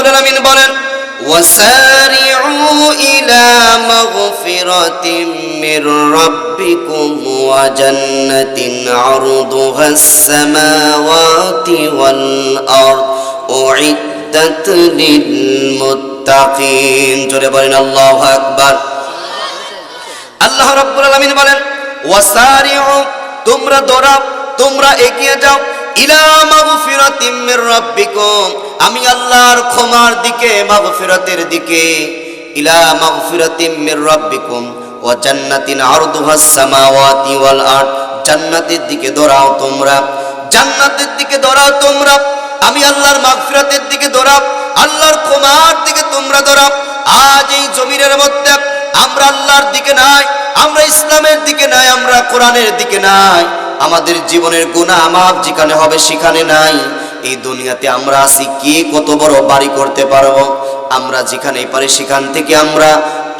রাব্বুল আলামিন বলেন ওয়াসারিউ ইলা মাগফিরাতিম মির রাব্বিকুম ওয়া জান্নাতিন আরদুহাস সামাওয়াতি ওয়াল আরদ উইদ্দাত লিল মুত্তাকিন। জোরে বলেন আল্লাহু আকবার। আল্লাহ রাব্বুল আলামিন বলেন ওয়াসারিউ, তোমরা দৌড়াও, তোমরা এগিয়ে যাও, ইলা মাগফিরাতিম মির রাব্বিকুম, আমি আল্লাহর ক্ষমার দিকে, মাগফিরাতের দিকে, ইলা মাগফিরাতিম মির রাব্বিকুম ওয়া জান্নাতিন আরদুহাস সামাওয়াতি ওয়াল আরদ, জান্নাতের দিকে দৌড়াও তোমরা, জান্নাতের দিকে দৌড়াও তোমরা, আমি আল্লাহর মাগফিরাতের দিকে দৌড়াও, আল্লাহর ক্ষমার দিকে তোমরা দৌড়াও। আজ এই জমিনের মধ্যে আমরা আল্লাহর দিকে নাই, আমরা ইসলামের দিকে নাই, আমরা কোরআনের দিকে নাই, আমাদের জীবনের গুনাহ মাফ যেখানে হবে সেখানে নাই। এই দুনিয়াতে আমরা আছি, কে কত বড় বাড়ি করতে পারবো, আমরা যেখানে পারি সেখান থেকে আমরা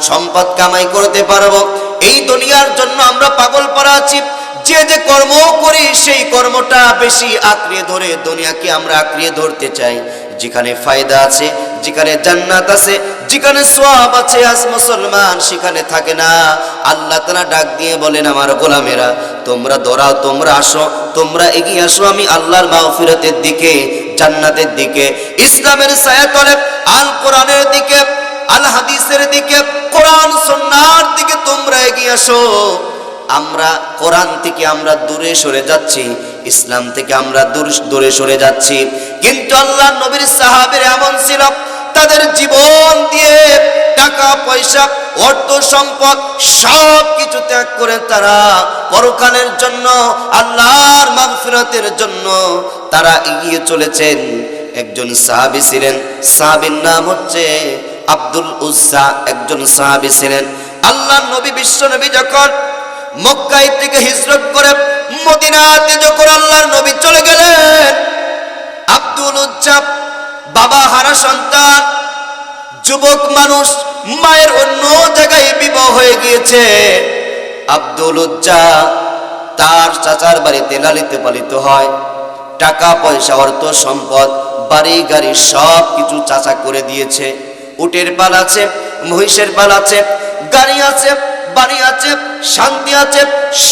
সম্পদ কামাই করতে পারবো। এই দুনিয়ার জন্য আমরা পাগল পারা আছি, যে যে কর্ম করি সেই কর্মটা বেশি আঁকড়ে ধরে দুনিয়াকে আমরা আঁকড়ে ধরতে চাই। যেখানে ফায়দা আছে, যেখানে জান্নাত আছে, যেখানে সওয়াব আছে, আজ মুসলমান সেখানে থাকে না। আল্লাহ তাআলা ডাক দিয়ে বলেন আমার গোলামেরা, তোমরা দৌড়াও, তোমরা আসো, তোমরা এগিয়ে আসো আমি আল্লাহর মাগফিরাতের দিকে, জান্নাতের দিকে, ইসলামের ছায়াতলে, আল কোরআনের দিকে, আল হাদিসের দিকে, কোরআন সুন্নাহর দিকে তোমরা এগিয়ে আসো। আমরা কোরআন থেকে আমরা দূরে সরে যাচ্ছি, ইসলাম থেকে আমরা দূরে সরে যাচ্ছি। কিন্তু আল্লাহর নবীর সাহাবীরা এমন ছিল, তাদের জীবন দিয়ে টাকা পয়সা অর্থ সম্পদ সব কিছু ত্যাগ করে তারা পরকালের জন্য, আল্লাহর মাগফিরাতের জন্য তারা এগিয়ে চলেছেন। একজন সাহাবী ছিলেন, সাহাবীর নাম হচ্ছে আব্দুল উজ্জা, একজন সাহাবী ছিলেন। আল্লাহর নবী বিশ্ব নবী যখন মক্কা থেকে হিজরত করে মদিনাতে যখন আল্লাহর নবী চলে গেলেন, আব্দুল উজ্জা বাবা হারা সন্তান, যুবক মানুষ, মায়ের অন্য জায়গায় বিবাহ হয়ে গিয়েছে। আব্দুল উজ্জা তার চাচার বাড়িতে লালিত পালিত হয়, টাকা পয়সা অর্থ সম্পদ বাড়ি গাড়ি সব কিছু চাচা করে দিয়েছে। উটের পাল আছে, মহিষের পাল আছে, গাড়ি আছে, বাড়ি আছে, শান্তি আছে,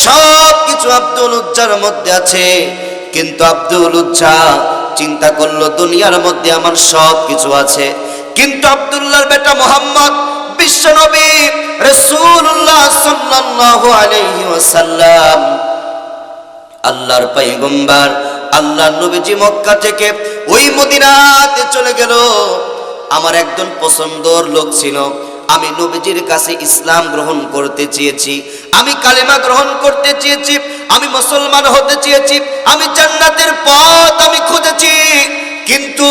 সব কিছু আব্দুল উজ্জার মধ্যে আছে। কিন্তু আব্দুল উজ্জা চিন্তা করলো দুনিয়ার মধ্যে আমার সব কিছু আছে, কিন্তু আব্দুল্লাহর বেটা মুহাম্মদ বিশ্বনবী রাসূলুল্লাহ সাল্লাল্লাহু আলাইহি ওয়াসাল্লাম, আল্লাহর পয়গম্বর, আল্লাহর নবীজি মক্কা থেকে ওই মদিনাতে চলে গেল। আমার একজন পছন্দের লোক ছিল, আমি নবীজির কাছে ইসলাম গ্রহণ করতে চেয়েছি, আমি কালেমা গ্রহণ করতে চেয়েছি, আমি মুসলমান হতে চেয়েছি, আমি জান্নাতের পথ আমি খুঁজেছি। কিন্তু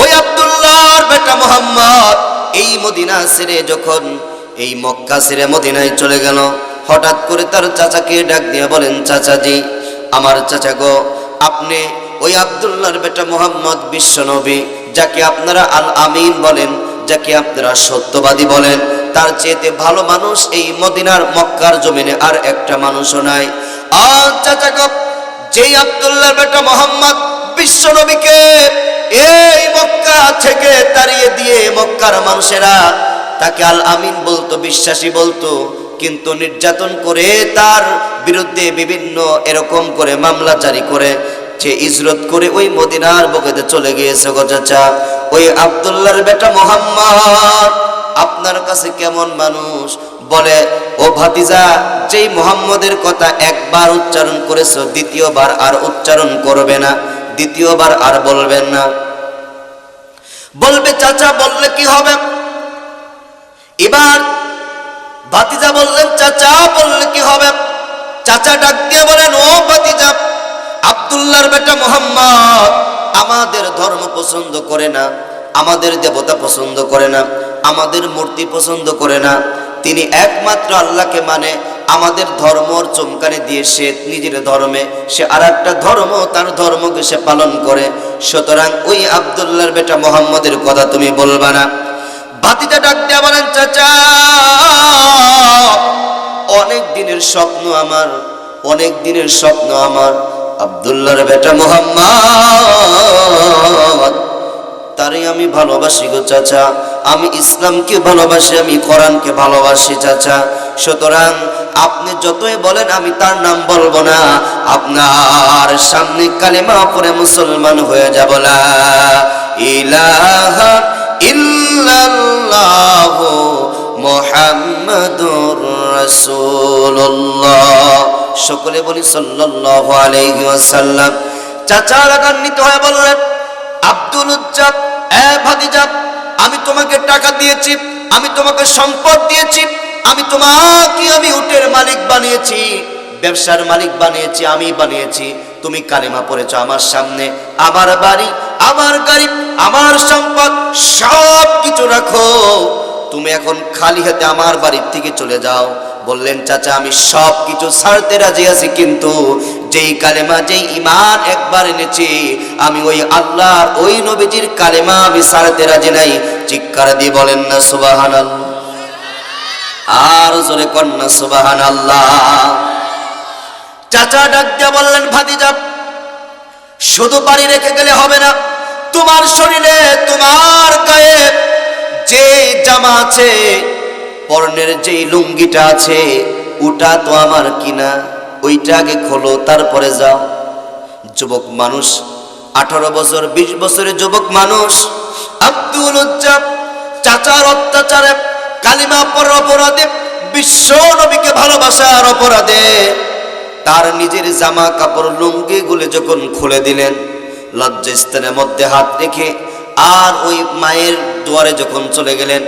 ওই আব্দুল্লাহর বেটা মুহাম্মদ এই মদিনা ছেড়ে যখন এই মক্কা ছেড়ে মদিনায় চলে গেল, হঠাৎ করে তার চাচাকে ডাক দিয়ে বলেন, চাচাজি, আমার চাচা গো, আপনি ওই আব্দুল্লাহর বেটা মুহাম্মদ বিশ্বনবী, যাকে আপনারা আল আমিন বলেন, যাকে আপনারা সত্যবাদী বলেন, তার চেয়ে ভালো মানুষ এই মদিনার মক্কার জমিনে আর একটা মানুষও নাই। আর চাচা গো, যেই আব্দুল্লাহর বেটা মুহাম্মদ বিশ্বনবীকে এই মক্কা থেকে তাড়িয়ে দিয়ে মক্কার মানুষেরা তাকে আল আমিন বলতো, বিশ্বাসী বলতো, কিন্তু নির্যাতন করে তার বিরুদ্ধে বিভিন্ন এরকম করে মামলা জারি করে যে ইজরত করে ওই মদিনার বুকেতে চলে গিয়েছে। গো চাচা, ওই আব্দুল্লাহর বেটা মুহাম্মদ আপনার কাছে কেমন মানুষ? বলে, ও ভাতিজা, যেই মুহাম্মদের কথা একবার উচ্চারণ করেছো, দ্বিতীয়বার আর উচ্চারণ করবে না, দ্বিতীয়বার আর বলবেন না। বলবে, চাচা বললে কি হবে? এবার ভাতিজা বললেন, চাচা বললে কি হবে? চাচা ডাক দিয়ে বলেন, ও ভাতিজা, আব্দুল্লাহর বেটা মুহাম্মদ আমাদের ধর্ম পছন্দ করে না, আমাদের দেবতা পছন্দ করে না, আমাদের মূর্তি পছন্দ করে না, তিনি একমাত্র আল্লাহকে মানে। আমাদের ধর্মর চমকানি দিয়ে সে নিজের ধর্মে, সে আর একটা ধর্ম, তার ধর্মকে সে পালন করে। সুতরাং ওই আব্দুল্লাহর বেটা মুহাম্মদের কথা তুমি বলবা না। ভাতিজা ডাক দিয়ে বলেন, চাচা, অনেক দিনের স্বপ্ন আমার, অনেক দিনের স্বপ্ন আমার, আব্দুল্লাহর বেটা মুহাম্মদ তারে আমি ভালোবাসি গো চাচা, আমি ইসলামকে ভালোবাসি, আমি কোরআনকে ভালোবাসি চাচা। সুতরাং আপনি যতই বলেন আমি তার নাম বলবো না, আপনার সামনে কালেমা পড়ে মুসলমান হয়ে যাব। লা ইলাহা ইল্লাল্লাহু মুহাম্মাদুর রাসূলুল্লাহ। সকলে বলি সাল্লাল্লাহু আলাইহি ওয়াসাল্লাম। চাচা রাগান্বিত হয়ে বললেন, আব্দুল উজ্জাব, ভাতিজা, আমি তোমাকে টাকা দিয়েছি, আমি তোমাকে সম্পদ দিয়েছি, আমি উটের মালিক বানিয়েছি, ব্যবসার মালিক বানিয়েছি, আমি বানিয়েছি। তুমি কালেমা পড়েছ আমার সামনে, আমার বাড়ি, আমার গাড়ি, আমার সম্পদ সব কিছু রাখো, তুমি এখন খালি হাতে আমার বাড়ির থেকে চলে যাও। বললেন, চাচা আমি সব কিছু ছাড়তে রাজি আছি, কিন্তু যেই কালেমা, যেই ঈমান একবার এনেছি, আমি ওই আল্লাহর ওই নবীজির কালেমা আমি ছাড়তে রাজি নাই। চিৎকার দিয়ে বলেন না সুবহানাল্লাহ, আর জোরে কর না সুবহানাল্লাহ। চাচা ডাক দিয়ে বললেন, ভাতিজা শুধু বাড়ি রেখে গেলে হবে না, তোমার শরীরে, তোমার গায়ে যে জামা আছে, পরনের যেই লুঙ্গিটা আছে, ওটা তো আমার কিনা, ওইটা আগে খোলো, তারপরে যাও। যুবক মানুষ, 18 বছর 20 বছরের যুবক মানুষ আব্দুল উজ্জাব চাচার অত্যাচারে, কালিমা পড়ার অপরাধে, বিশ্ব নবীকে ভালোবাসার অপরাধে তার নিজের জামা কাপড় লুঙ্গি গুলো যখন খুলে দিলেন, লজ্জাস্থানের মধ্যে হাত রেখে, আর ওই মায়ের দুয়ারে যখন চলে গেলেন,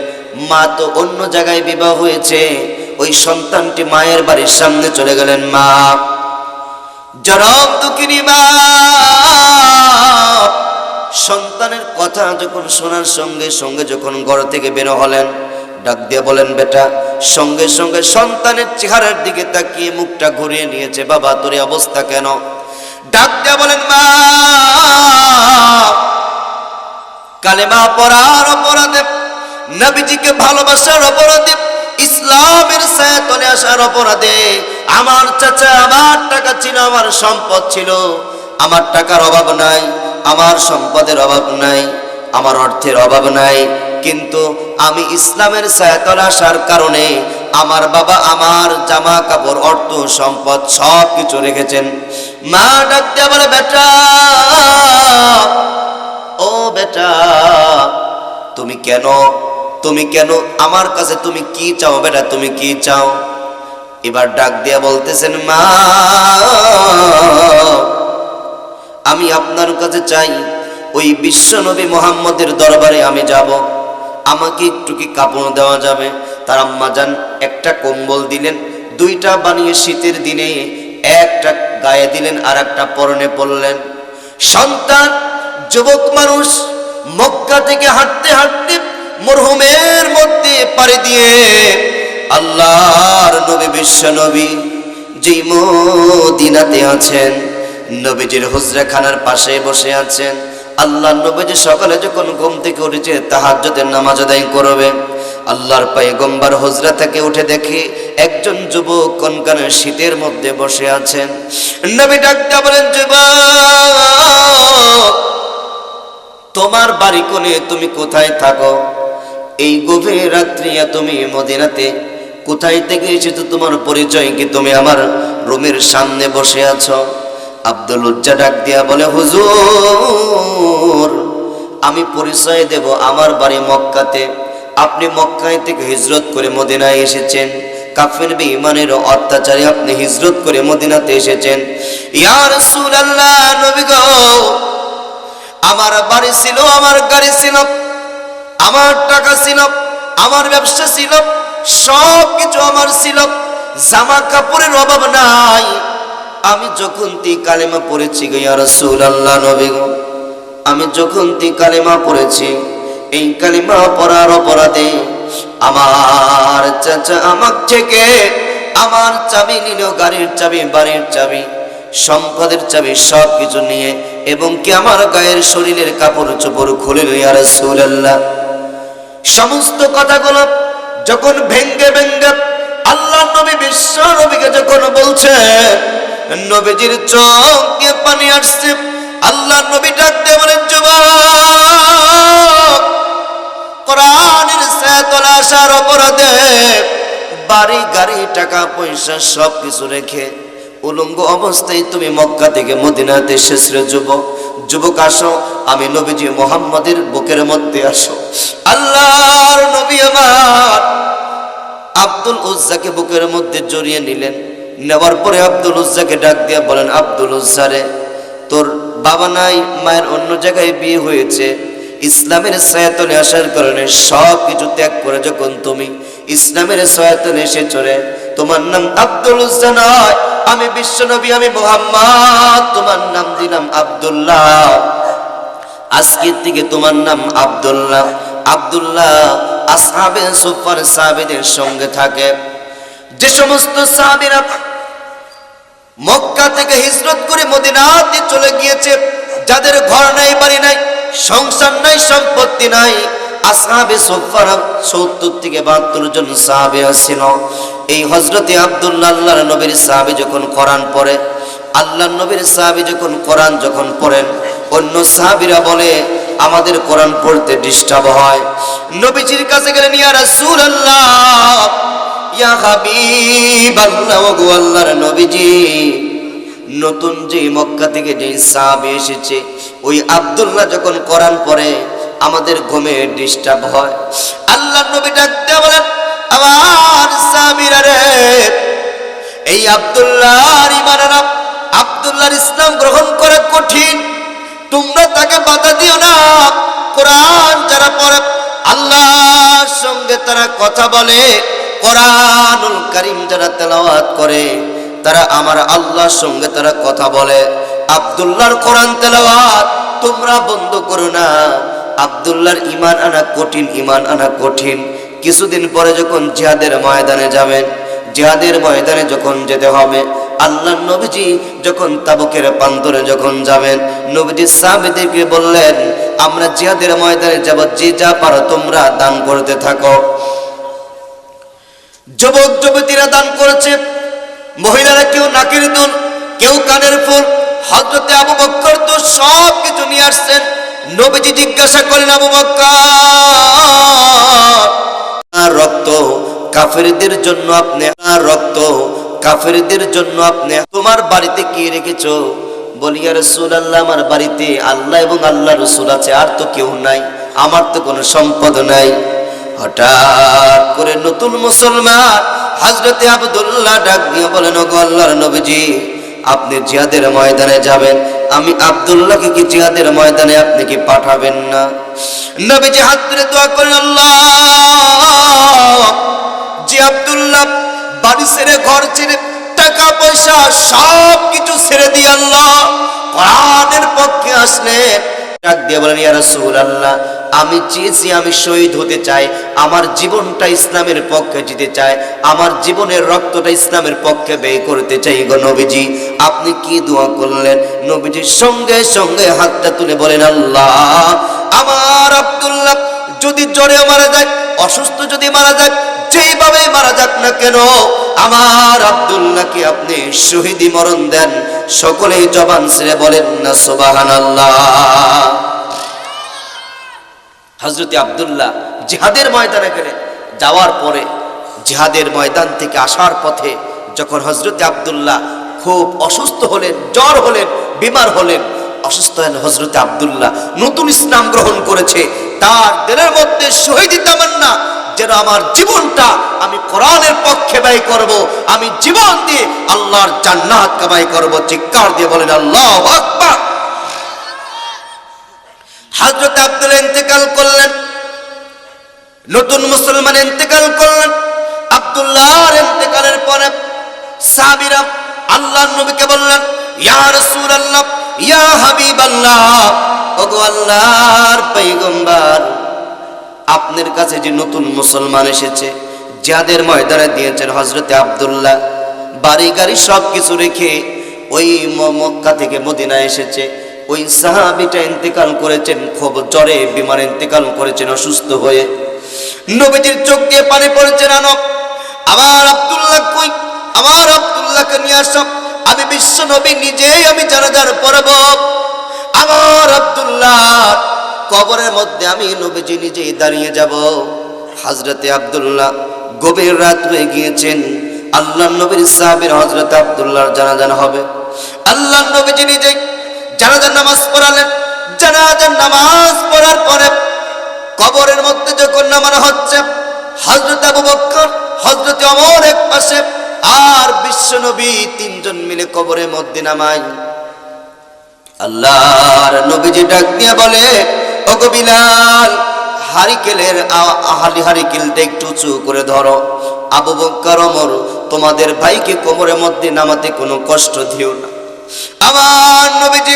মা তো অন্য জায়গায় বিবাহ হয়েছে, ওই সন্তানটি মায়ের বাড়ির সামনে চলে গেলেন। মা, জনম দুঃখিনী মা, সন্তানের কথা যখন শোনার সঙ্গে সঙ্গে যখন ঘর থেকে বের হলেন, ডাক দিয়ে বলেন, বেটা। সঙ্গে সঙ্গে সন্তানের চেহারার দিকে তাকিয়ে মুখটা ঘুরিয়ে নিয়েছে। বাবা তোর এই অবস্থা কেন? ডাক দিয়ে বলেন, মা, কালেমা পড়ার অপরাধে, নবীজিকে ভালোবাসার অপরাধে, ইসলামের ছায়াতলে আসার অপরাধে আমার চাচা, আমার টাকা ছিল, আমার সম্পদ ছিল, আমার টাকার অভাব নাই, আমার সম্পদের অভাব নাই, আমার অর্থের অভাব নাই, কিন্তু আমি ইসলামের ছায়াতলে আসার কারণে আমার বাবা আমার জামা কাপড়, অর্থ সম্পদ সব কিছু রেখেছেন। মা ডাক দিয়ে বলে, বেটা, ও বেটা, তুমি কেন আমার কাছে তুমি কি চাও বেটা, তুমি কি চাও? এবার ডাক দিয়া বলতেছেন, মা, আমি আপনার কাছে চাই, ওই বিশ্ব নবী মুহাম্মদের দরবারে আমি যাব, আমাকে একটু কি কাপড় দেওয়া যাবে? তার আম্মা জান একটা কম্বল দিলেন, 2টা বানিয়ে শীতের দিনে একটা গায়ে দিলেন, আর একটা পরনে পরলেন। সন্তান যুবক মানুষ মক্কা থেকে হাঁটতে হাঁটতে মরহুমের মধ্যে পাড়ি দিয়ে আল্লাহর নবী, বিশ্ব নবী যেই মদিনাতে আছেন, নবীজির হুজরাখানার পাশে বসে আছেন। আল্লাহর নবীজি সকালে যখন ঘুম থেকে উঠেছে তাহাজ্জুদের নামাজ আদায় করবে, আল্লাহর পয়গম্বর হুজরা থেকে উঠে দেখে একজন যুবক কনকনে শীতের মধ্যে বসে আছেন। নবী ডাকতে বলেন, যুবক, তোমার বাড়ি কোনে, তুমি কোথায় থাকো? এই গভীর রাত্রি তুমি মদিনাতে কোথায় থেকে এসেছো? তোমার পরিচয় কি? তুমি আমার রুমের সামনে বসে আছো। আব্দুল উজ্জা ডাক দিয়া বলে, হুজুর, আমি পরিচয় দেব, আমার বাড়ি মক্কাতে, আপনি মক্কায় থেকে হিজরত করে মদিনায় এসেছেন, কাফের বেঈমানের অত্যাচারে আপনি হিজরত করে মদিনাতে এসেছেন। ইয়া রাসূলুল্লাহ, নবী গো, আমার বাড়ি ছিল, আমার গাড়ি ছিল, আমার টাকা ছিল, আমার ব্যবসা ছিল, সব কিছু আমার ছিল, জামা কাপড়ের অভাব নাই। আমি যখন কালেমা পড়েছি গো ইয়া রাসূলুল্লাহ, নবী গো, আমি যখন কালেমা পড়েছি, এই কালেমা পড়ার অপরাধে আমার চাচা আমার থেকে আমার চাবি নিল, গাড়ির চাবি, বাড়ির চাবি, সম্পদের চাবি, সব কিছু নিয়ে, এবং কি আমার গায়ের শরীরের কাপড় চোপড় খুলে নিল। ইয়া রাসূলুল্লাহ, সমস্ত কথাগুলো যখন ভেঙ্গে ভেঙ্গে আল্লাহ নবী বিশ্ব নবীকে যখন বলছে, নবীজির চোখে পানি আসছে, আল্লাহর নবী ডাকতে বলেন, যুবক, কোরআনের ছায়াতলে আসার অপরাধে বাড়ি গাড়ি টাকা পয়সা সব কিছু রেখে উলঙ্গ অবস্থায় তুমি মক্কা থেকে মদিনাতে এসেছিলে। যুবক, যুবক আসো, আমি নবীজি মুহাম্মদের বুকের মধ্যে আসো। আল্লাহর নবী আমার আব্দুল উজ্জাকে বুকের মধ্যে জড়িয়ে নিলেন। নেওয়ার পরে আব্দুল উজ্জাকে ডাক দিয়ে বলেন, আব্দুল উজ্জা রে, তোর বাবা নাই, মায়ের অন্য জায়গায় বিয়ে হয়েছে, ইসলামের ছায়াতলে আসার কারণে সব কিছু ত্যাগ করে যখন তুমি ইসলামের ছায়াতলে এসেছো রে, তোমার নাম আব্দুল উজ্জা নয়, আমি বিশ্বনবী, আমি মুহাম্মদ, তোমার নাম দিলাম আব্দুল্লাহ। আজকের থেকে তোমার নাম আব্দুল্লাহ। আব্দুল্লাহ আসহাবে সুফার সাহাবীদের সঙ্গে থাকে। যে সমস্ত সাহাবীরা মক্কা থেকে হিজরত করে মদিনাতে চলে গিয়েছে, যাদের ঘর নাই, বাড়ি নাই, সংসার নাই, সম্পত্তি নাই, আসহাবে সুফার 70 থেকে 72 জন সাহাবী ছিল। এই হযরতে আব্দুল্লাহ আল্লাহর নবীর সাহাবী যখন কোরআন পড়ে, আল্লাহর নবীর সাহাবী যখন কোরআন পড়েন, অন্য সাহাবীরা বলে আমাদের কোরআন পড়তে ডিস্টার্ব হয়। নবীজির কাছে গেলেন, ইয়া রাসূলুল্লাহ, ইয়া হাবিবাল্লাহ, ওগো আল্লাহর নবীজি, নতুন যে মক্কা থেকে যে সাহাবী এসেছে ওই আব্দুল্লাহ যখন কোরআন পড়ে আমাদের ঘুমে ডিস্টার্ব হয়। আল্লাহর নবী ডাকতে বলেন, আমার সাহাবীরা রে, এই আব্দুল্লাহর ঈমানের, আব্দুল্লাহর ইসলাম গ্রহণ করা কঠিন, তোমরা তাকে বাধা দিও না। কোরআন যারা পড়ে, আল্লাহর সঙ্গে তারা কথা বলে, কোরআনুল কারীম যারা তেলাওয়াত করে, তারা আমার আল্লাহর সঙ্গে তারা কথা বলে। আব্দুল্লাহর কোরআন তেলাওয়াত তোমরা বন্ধ করো না। আব্দুল্লাহর ঈমান আনা কঠিন, ঈমান আনা কঠিন। কিছুদিন পরে যখন জিহাদের ময়দানে যাবেন, জিহাদের ময়দানে যখন যেতে হবে, আল্লাহর নবীজি যখন তাবুকের প্রান্তরে যখন যাবেন, নবীজি সাহাবীদেরকে বললেন, আমরা জিহাদের ময়দানে যাব, যে যা পারো তোমরা দান করতে থাকো। যুবক যুবতীরা দান করেছে, মহিলারা কেউ নাকের দুল, কেউ কানের ফুল। হযরতে আবু বকর তো সব কিছু নিয়ে আসছেন। নবীজি জিজ্ঞাসা করেন, আবু বকর, রক্ত কাফেরদের জন্য আপনি, রক্ত কাফেরদের জন্য আপনি তোমার বাড়িতে কি রেখেছো? বলি, ইয়া রাসূলুল্লাহ, আমার বাড়িতে আল্লাহ এবং আল্লাহ রাসূল আছে, আর তো কেউ নাই, আমার তো কোনো সম্পদ নাই। হঠাৎ করে নতুন মুসলমান হযরতে আব্দুল্লাহ ডাক দিয়ে বলেন, ওগো আল্লাহর নবীজি, আপনি জিহাদের ময়দানে যাবেন, আমি আব্দুল্লাহকে কি জিহাদের ময়দানে আপনি কি পাঠাবেন না? নবীজি হাত তুলে দোয়া করেন, আল্লাহ, যে আব্দুল্লাহ বাড়ি ছেড়ে, ঘর ছেড়ে, টাকা পয়সা সব কিছু ছেড়ে দিয়ে আল্লাহ কোরআনের পক্ষে আসলেন, ডাক দিয়ে বলেন, ইয়া রাসূলুল্লাহ, আমি চেয়েছি, আমি শহীদ হতে চাই, আমার জীবনটা ইসলামের পক্ষে দিতে চাই, আমার জীবনের রক্তটা ইসলামের পক্ষে ব্যয় করতে চাই গো নবীজি, আপনি কি দোয়া করলেন? নবীজির সঙ্গে সঙ্গে হাতটা তুলে বলেন, আল্লাহ, আমার আব্দুল্লাহ যদি জ্বরে মারা যায়, অসুস্থ যদি মারা যায়, যেইভাবে মারা যাক না কেন, আমার আব্দুল্লাহকে আপনি শহীদি মরণ দেন। সকলেই জবান ছেড়ে বলেন না সুবহানাল্লাহ। হযরতে আব্দুল্লাহ জিহাদের ময়দানে গেলেন। যাওয়ার পরে জিহাদের ময়দান থেকে আসার পথে যখন হযরতে আব্দুল্লাহ খুব অসুস্থ হলেন, জ্বর হলেন, বিমার হলেন, অসুস্থ হলেন, হযরতে আব্দুল্লাহ নতুন ইসলাম গ্রহণ করেছে, তার দিলের মধ্যে শহীদি তামান্না, যেন আমার জীবনটা আমি কোরআনের পক্ষে ব্যয় করব, আমি জীবন দিয়ে আল্লাহর জান্নাত কামাই করব। চিৎকার দিয়ে বলেন আল্লাহু আকবার। হযরত আব্দুল্লাহ ইন্তেকাল করলেন, নতুন মুসলমান ইন্তেকাল করলেন। আব্দুল্লাহর ইন্তেকালের পরে সাহাবীরা আল্লাহর নবীকে বললেন, ইয়া রাসূলুল্লাহ, ইয়া হাবিবাল্লাহ, ওগো আল্লাহর পয়গম্বর, আপনার কাছে যে নতুন মুসলমান এসেছে, জিহাদের ময়দানে দিয়েছেন হযরতে আব্দুল্লাহ, বাড়ি গাড়ি সব কিছু রেখে ওই মক্কা থেকে মদিনা এসেছে, ওই সাহাবীটা ইন্তেকাল করেছেন, খুব জ্বরে বিমারে ইন্তেকাল করেছেন, অসুস্থ হয়ে। নবীজির চোখ দিয়ে পানি পড়েছে, আনো আমার আব্দুল্লাহ কই, আমার আব্দুল্লাহকে নিয়ে আসো, আমি বিশ্ব নবী নিজেই আমি জানাজার পড়ব। আমার আব্দুল্লাহ কবরের মধ্যে আমি নবীজি নিজেই দাঁড়িয়ে যাব। হযরতে আব্দুল্লাহ গভীর রাত হয়ে গিয়েছেন, আল্লাহর নবীর সাহাবীর হযরত আব্দুল্লাহর জানাজা হবে। আল্লাহর নবীজি নিজেই জানাজার নামাজ পড়ালেন। জানাজার নামাজ পড়ার পরে কবরের মধ্যে যখন নামানো হচ্ছে, হযরত আবু বকর, হযরত ওমর এক পাশে, আর বিশ্ব নবী তিনজন মিলে কবরের মধ্যে নামায়। আল্লাহর নবীজি ডাক দিয়ে বলে, ওগো বিলাল, হারিকেলটা একটু উঁচু করে ধরো। আবু বকর, ওমর, তোমাদের ভাইকে কবরের মধ্যে নামাতে কোনো কষ্ট দিও না। আমার নবীজি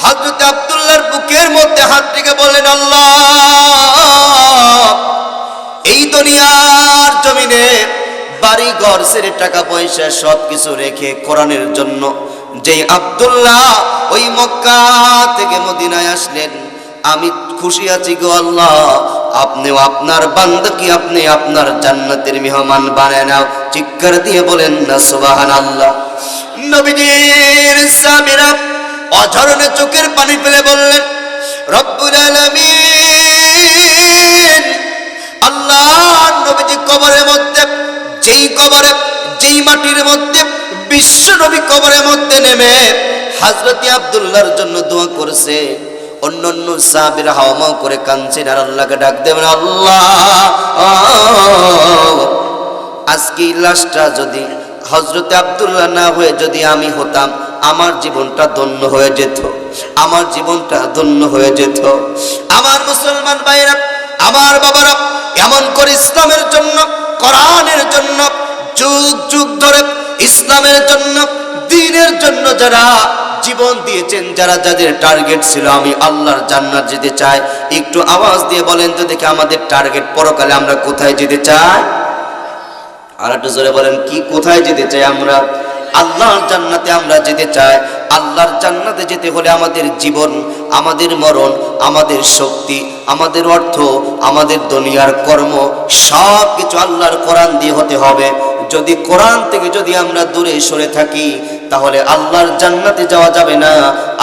হযরত আব্দুল্লাহর বুকের মধ্যে হাত রেখে বলেন, আল্লাহ, এই দুনিয়ার জমিনে বাড়ি ঘর ছেড়ে টাকা পয়সা সবকিছু রেখে কোরআনের জন্য যেই আব্দুল্লাহ ওই মক্কা থেকে মদিনায় আসলেন, আমি খুশি আছি গো আল্লাহ, আপনিও আপনার বান্দাকে আপনি আপনার জান্নাতের মেহমান বানায় নাও। চিৎকার দিয়ে বলেন না সুবহানাল্লাহ। নবীজির সাহাবীরা অঝরনে চোখের পানি ফেলে বললেন, রব্বুল আলামিন, আল্লাহ নবীজি কবরের মধ্যে, যেই মাটির মধ্যে বিশ্ব নবী কবরের মধ্যে নেমে হযরতে আব্দুল্লাহর জন্য দোয়া করেছে, অন্যান্য সাহাবীরা হাওমাও করে কাঁদছেন আর আল্লাহকে ডাক দেবেন, আল্লাহ, আজকে লাশটা যদি হযরতে আব্দুল্লাহ না হয়ে যদি আমি হতাম, আমার জীবনটা ধন্য হয়ে যেত, আমার জীবনটা ধন্য হয়ে যেত। আমার মুসলমান ভাইরা, আমার বাবারা, এমন করে ইসলামের জন্য, কোরআনের জন্য যুগ যুগ ধরে ইসলামের জন্য, দ্বীনের জন্য যারা জীবন দিয়েছেন, যাদের টার্গেট ছিল আমি আল্লাহর জান্নাত যেতে চাই, একটু আওয়াজ দিয়ে বলেন তো দেখি আমাদের টার্গেট পরকালে আমরা কোথায় যেতে চাই? আর একটু জোরে বলেন, কি কোথায় যেতে চাই আমরা? আল্লাহর জান্নাতে আমরা যেতে চাই। আল্লাহর জান্নাতে যেতে হলে আমাদের জীবন, আমাদের মরণ, আমাদের শক্তি, আমাদের অর্থ, আমাদের দুনিয়ার কর্ম সব কিছু আল্লাহর কোরআন দিয়ে হতে হবে। যদি কোরআন থেকে যদি আমরা দূরে সরে থাকি, তাহলে আল্লাহর জান্নাতে যাওয়া যাবে না।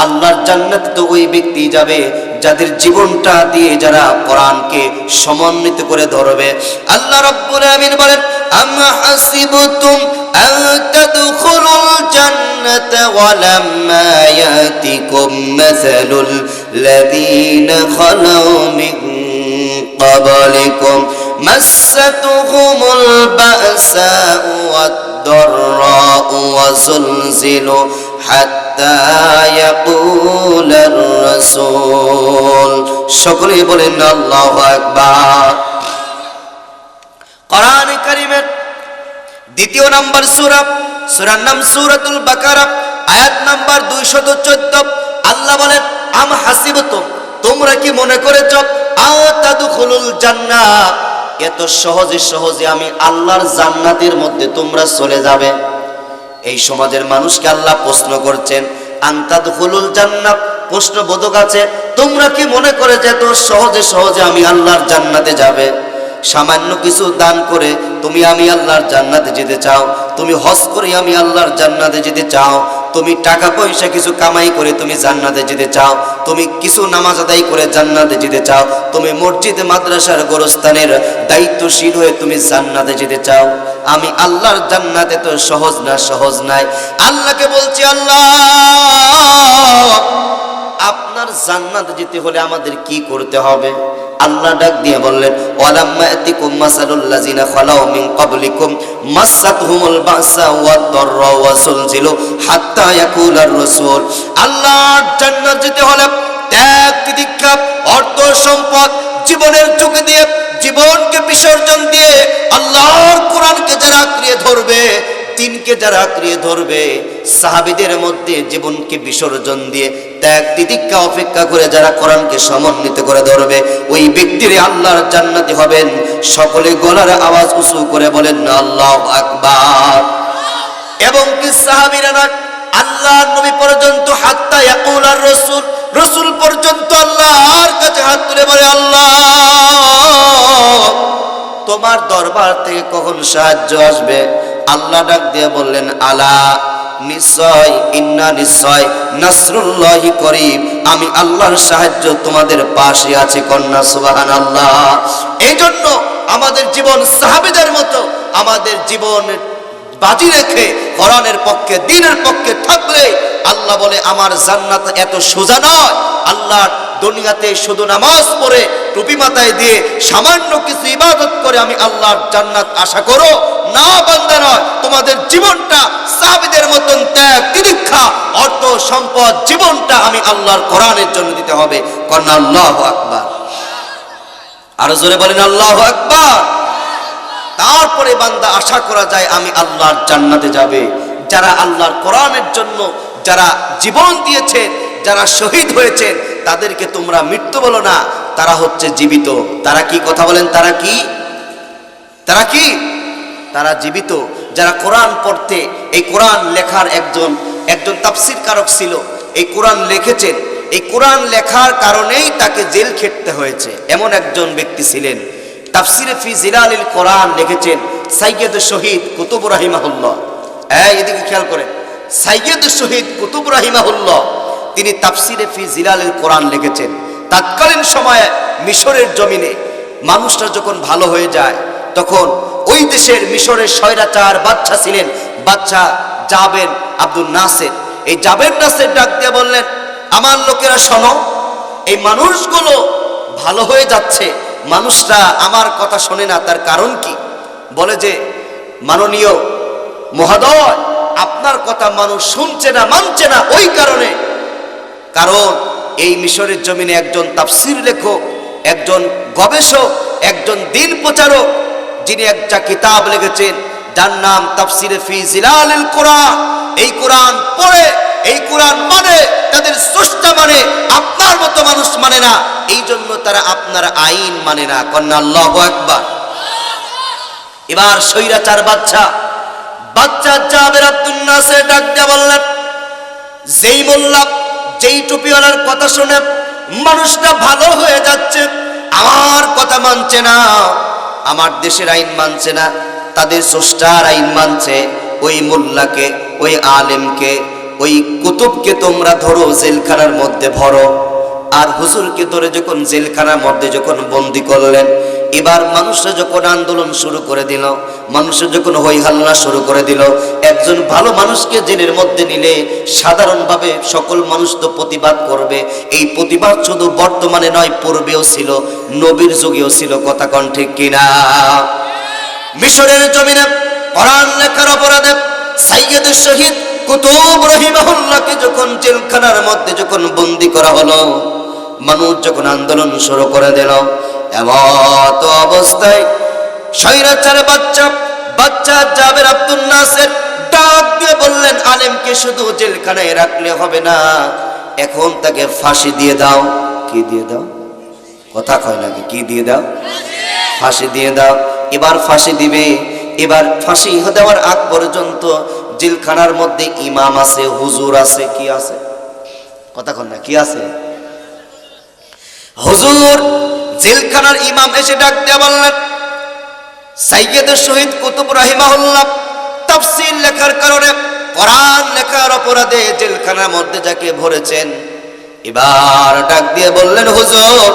আল্লাহর জান্নাতে তো ওই ব্যক্তি যাবে যাদের জীবনটা দিয়ে যারা কোরআনকে সমন্বিত করে ধরবে। আল্লাহ রাব্বুল আলামিন বলেন, আম হাসিবতুম আন তাদখুলুল জান্নাতা ওয়া লাম্মা ইয়াতিকুম মাসালুল লাযীনা খালাউ মিন ক্বাবলিকুম মাসাতুহুমুল বাসাউ ওয়াদ-দাররাউ ওয়া যুলজিলু হাত্তা ইয়াকুলার রাসূল। সকলেই বলেন আল্লাহু আকবার। কোরআনে কারীমের দ্বিতীয় নাম্বার সূরা, সূরার নাম সূরাতুল বাকারা, আয়াত নাম্বার 214। আল্লাহ বলেন, আম হাসিবতুম, তোমরা কি মনে করেছ, আও তাদখুলুল জান্নাহ, এত সহজে সহজে আমি আল্লাহর জান্নাতের মধ্যে তোমরা চলে যাবে? এই সমাজের মানুষকে আল্লাহ প্রশ্ন করছেন, আন তাদখুলুল জান্নাহ, প্রশ্নবোধক আছে, তোমরা কি মনে করে যে এত সহজে সহজে আমি আল্লাহর জান্নাতে যাবে? সামান্য কিছু দান করে তুমি আমি আল্লাহর জান্নাতে যেতে চাও? তুমি হজ করে আমি আল্লাহর জান্নাতে যেতে চাও? তুমি টাকা পয়সা কিছু কামাই করে তুমি জান্নাতে যেতে চাও? তুমি কিছু নামাজ আদায় করে জান্নাতে যেতে চাও? তুমি মসজিদ মাদ্রাসার গোরস্থানের দায়িত্বশীল হয়ে তুমি জান্নাতে যেতে চাও? আমি আল্লাহর জান্নাতে তো সহজ না, সহজ নাই। আল্লাহকে বলছি, আল্লাহ, আপনার জান্নাতে যেতে হলে আমাদের কি করতে হবে? আল্লাহ ডাক দিয়ে বললেন, ওয়ালাম্মা ইয়াতিকুম মাসালুল লাযিনা খালাউ মিন ক্বাবলিকুম মাসাতহুমুল বাসা ওয়াদ-দাররা ওয়া যুলজিলু হাত্তা ইয়াকুলার রাসূল। আল্লাহর জান্নাত যেতে হলে ত্যাগ তিতিক্ষা, অর্থ সম্পদ জীবনের ঝুঁকি দিয়ে, জীবনকে বিসর্জন দিয়ে আল্লাহর কোরআনকে যারা আঁকড়িয়ে ধরবে, দিনকে যারা আঁকড়িয়ে ধরবে, সাহাবীদের মধ্যে জীবনকে বিসর্জন দিয়ে ত্যাগ তিতিক্ষা অপেক্ষা করে যারা কোরআনকে সমন্বিত করে ধরবে, ওই ব্যক্তির আল্লাহর জান্নাতি হবেন। সকলে গলার আওয়াজ উঁচু করে বলেন না আল্লাহু আকবার। এবং কি সাহাবীরা না, আল্লাহর নবী পর্যন্ত হাত্তা ইয়াকুলার রাসূল, রাসূল পর্যন্ত আল্লাহর কাছে হাত তুলে বলে, আল্লাহ, তোমার দরবার থেকে কখন সাহায্য আসবে? আল্লাহ ডাক দিয়ে বললেন, আলা নিশ্চয় নাসরুল্লাহি করিব, আমি আল্লাহর সাহায্য তোমাদের পাশে আছে। কন্যা সুবহানাল্লাহ। এই জন্য আমাদের জীবন সাহাবীদের মতো আমাদের জীবন বাজি রেখে কোরআনের পক্ষে দ্বীনের পক্ষে থাকলে আল্লাহ বলে আমার জান্নাত এত সোজা নয়। আল্লাহ দুনিয়াতে শুধু নামাজ পড়ে টুপি মাথায় দিয়ে সামান্য কিছু ইবাদত করে আমি আল্লাহর জান্নাত আশা করো না, বান্দা নয়। তোমাদের জীবনটা সাহাবীদের মতন ত্যাগ তিতিক্ষা অর্থ সম্পদ জীবনটা আমি আল্লাহর কোরআনের জন্য দিতে হবে। কন্যা আল্লাহু আকবার। আরো জোরে বলেন আল্লাহু আকবার। তারপরে বান্দা আশা করা যায় আমি আল্লাহর জান্নাতে যাবে। যারা আল্লাহর কোরআনের জন্য যারা জীবন দিয়েছে, যারা শহীদ হয়েছে, তাদেরকে তোমরা মৃত্যু বলো না, তারা হচ্ছে জীবিত। তারা কি কথা বলেন? তারা কি? তারা জীবিত। যারা কোরআন পড়তে, এই কোরআন লেখার একজন তাফসীর কারক ছিল, এই কোরআন লিখেছেন। এই কোরআন লেখার কারণেই তাকে জেল খেটতে হয়েছে, এমন একজন ব্যক্তি ছিলেন। তাফসিরে ফি জিলালিল কোরআন লিখেছেন সাইয়্যিদ শহীদ কুতুব রাহিমাহুল্লাহ। এদিকে খেয়াল করেন, সাইয়্যিদ শহীদ কুতুব রাহিমাহুল্লাহ তিনি তাফসিরে ফি জিলালিল কোরআন লিখেছেন। তৎকালীন সময়ে মিশরের জমিনে মানুষরা যখন ভালো হয়ে যায়, তখন ওই দেশের মিশরের স্বৈরাচার বাদশা ছিলেন, বাদশা জাবের আব্দুল নাসের। এই জাবের নাসের ডাক দিয়ে বললেন, আমার লোকেরা শোনো, এই মানুষগুলো ভালো হয়ে যাচ্ছে, মানুষরা আমার কথা শোনে না, তার কারণ কি? বলে যে মাননীয় মহোদয়, আপনার কথা মানুষ শুনছে না, মানছে না, ওই কারণে। কারণ এই মিশরের জমিনে একজন তাফসীর লেখক, একজন গবেষক, একজন দ্বীন প্রচারক, যিনি একটা কিতাব লিখেছেন যার নাম তাফসিরে ফি জিলালিল কোরআন। এই কোরআন পড়ে, এই কোরআন মানে, তাদের স্রষ্টা মানে, আপনার মতো মানুষ মানে না, এই জন্য তারা আপনার আইন মানে না। কন্যা আল্লাহু আকবার। এবার স্বৈরাচার বাচ্চা জাবের আব্দুল নাসের ডাক দিয়ে বললেন, যেই মোল্লা, যেই টুপিওয়ালার কথা শুনে মানুষটা ভালো হয়ে যাচ্ছে, আমার কথা মানছে না, আমার দেশের আইন মানছে না, তাদের স্রষ্টার আইন মানছে, ওই মোল্লাকে, ওই আলেমকে, ওই কুতুবকে তোমরা ধরো, জেলখানার মধ্যে ভরো। আর হুজুরকে ধরে যখন জেলখানার মধ্যে যখন বন্দি করলেন, এবার মানুষরা যখন আন্দোলন শুরু করে দিল, মানুষরা যখন হই হাল্লা শুরু করে দিল, একজন ভালো মানুষকে জেলের মধ্যে নিলে সাধারণভাবে সকল মানুষ তো প্রতিবাদ করবে। এই প্রতিবাদ শুধু বর্তমানে নয়, পূর্বেও ছিল, নবীর যুগেও ছিল। কথা কোন ঠিক কিনা? মিশরের জমিনে কোরআন লেখার অপরাধে সাইয়্যিদ শহীদ কুতুব রাহিমাহুল্লাহকে যখন জেলখানার মধ্যে যখন বন্দি করা হলো, মানুষ যখন আন্দোলন শুরু করে দিল, এমত অবস্থায় স্বৈরাচার বাচ্চা জাবের আব্দুল নাসের ডাক দিয়ে বললেন, আলেমকে শুধু জেলখানায় রাখলে হবে না, এখন তাকে ফাঁসি দিয়ে দাও। কি দিয়ে দাও? কথা কয় নাকি? কি দিয়ে দাও? ফাঁসি দিয়ে দাও। এবার ফাঁসি দিবে। এবার ফাঁসি দেওয়ার আগ পর্যন্ত জেলখানার মধ্যে ইমাম আছে, হুজুর আছে। কি আছে? কথা কন না, কি আছে? হুজুর, জেলখানার ইমাম এসে ডাক দিয়ে বললেন, সাইয়্যিদ শহীদ কুতুব রাহিমাহুল্লাহ তাফসীর লেখার কারণে, কোরআন লেখার অপরাধে জেলখানার মধ্যে যাকে ভরেছেন, এবার ডাক দিয়ে বললেন, হুজুর